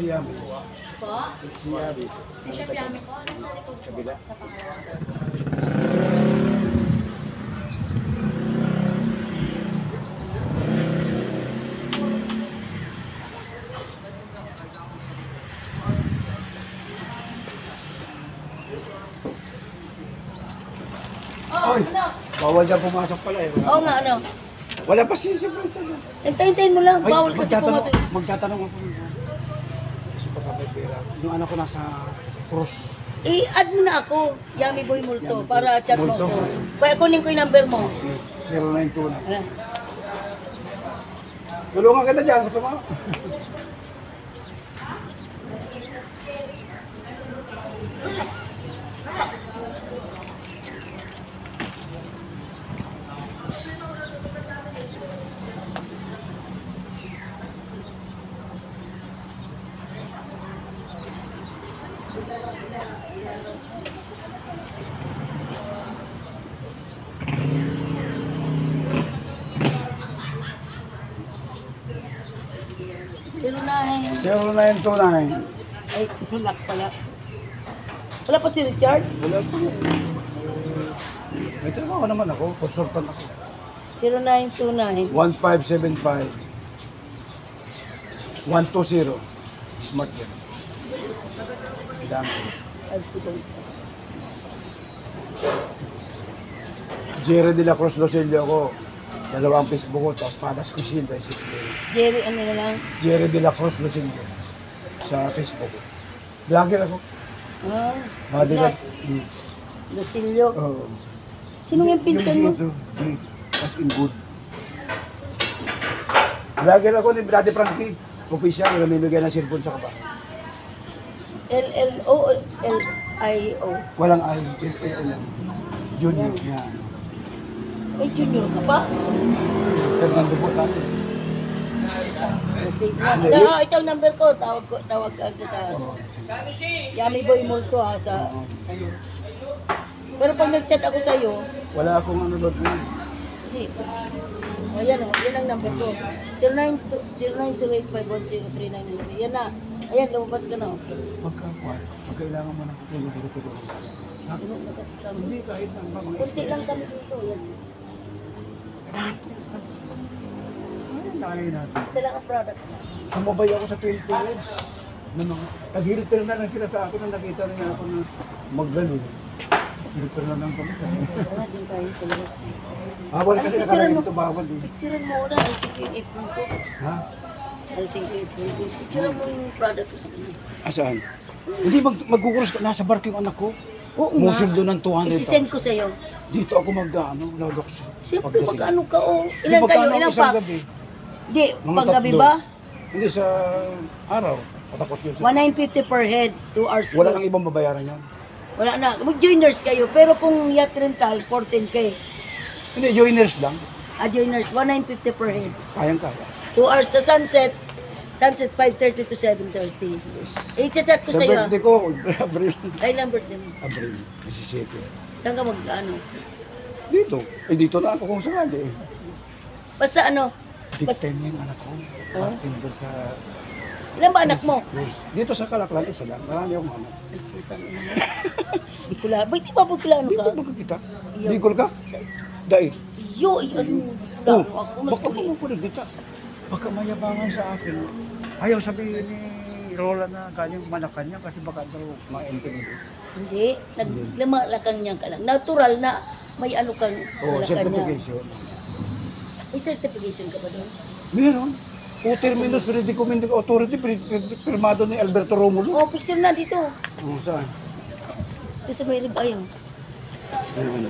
Si Yami. Po? Si Yami. Si Chef Yami po, nasa likod po. Kabila. Sa pangalawa. Oh, ano? Bawal dyan pumasok pala eh. Oo nga, ano? Wala pa siya siyempre. Hintayin mo lang, bawal kasi pumasok. Magtatanong ako. Kasi pagka may pera. Yung anak ko nasa cross. I-add mo na ako, Yummy Boy Multo, para chat mo Multo. ko. Kaya kunin ko yung number mo. 092 na. Ano? Tulungan kita dyan. Gusto mo? Zero nine. 0929. Ay, wala pala. Wala pa si Richard? Wala pa. May trabaho naman ako. Consultant ako. 0929. 1575 120 Smart yan. Dami. Jerry de la Cruz Loselio ako. Dalawang Facebook ko, tapos Padas Cuisine. Jerry, ano na lang? Jerry de la Cruz Loselio. Sa Facebook. Vlogger ako. Ah, Madilat. Lucilio. Oo. Sino yung pinsan mo? As in good. Vlogger ako ni Brady Frankie. Official, namimigay ng cellphone sa kabahan. L-L-O, L-I-O. Walang I, L-L. Junior. Yan. Ay, junior ka pa? Fernando po tayo. Save na. Ito ang number ko. Tawag ka kita. Yummy Boy Multo ha sa... Pero pag nag-chat ako sa'yo... Wala akong ano doon. Hindi. O yan o. Yan ang number ko. 0908510399. Yan na. Ayan, lumabas ka na. Magkailangan mo na kutulong dito. Hindi kahit ang mga... Kunti lang kami dito. Yan. Isa lang ang product. Sumabay ako sa 20 years. Nag-hilter na lang sila sa akin nang nakita rin ako na mag-ganun. Hilter na lang kami. Wala din tayo sa labas. Bawal kasi nakaraan dito bawal din. Picturean mo na. ICQ yung iPhone ko. Ha? ICQ yung iPhone ko. Picturean mo yung product ko. Asaan? Hindi, magkukuros ka. Nasa barko yung anak ko. Oo nga. Musil doon ng 200. Isisend ko sa'yo. Dito ako lagak sa... Siyempre, mag-ano ka o. Ilan kayo? Ilang packs? Hindi, panggabi ba? Hindi, sa araw. Patapos yun. 1,950 per head, 2 hours. Wala nang ibang babayaran yan. Wala na. Mag-joiners kayo. Pero kung yacht rental, 14K. Hindi, joiners lang. Joiners, 1,950 per head. Kayang-kaya. 2 hours sa sunset. Sunset 5:30 to 7:30. I-chat ko Sa sa'yo. birthday ko, Abril. Kailan birthday mo? Abril, 17. Saan ka mag-ano? Dito. Dito na ako kung saan eh. Basta ano? Big Basta, time yung anak ko. Oh? Bartender sa... ilan ba anak mo? Dito sa Kalaklan, isa lang. Marami akong anak. Bicol. Ba't di ba Bicolano ka? Bicol ba kita? Bicol ka? Dahil. Yo, ano? Oh, Ako baka nagtuli. mo ko dito. Baka mayabangan sa akin. Ayaw sabihin ni Rola na galing Malacanang kasi baka daw ma-intimidate. Hindi. Naglamalakan niya ka lang. Natural na may ano kang Oh, Malacanang. certification. May certification ka ba doon? Meron. O terminus recommending authority firmado ni Alberto Romulo. Oh, picture na dito. Oh, saan? Ito sa may rib ayaw. Ayun.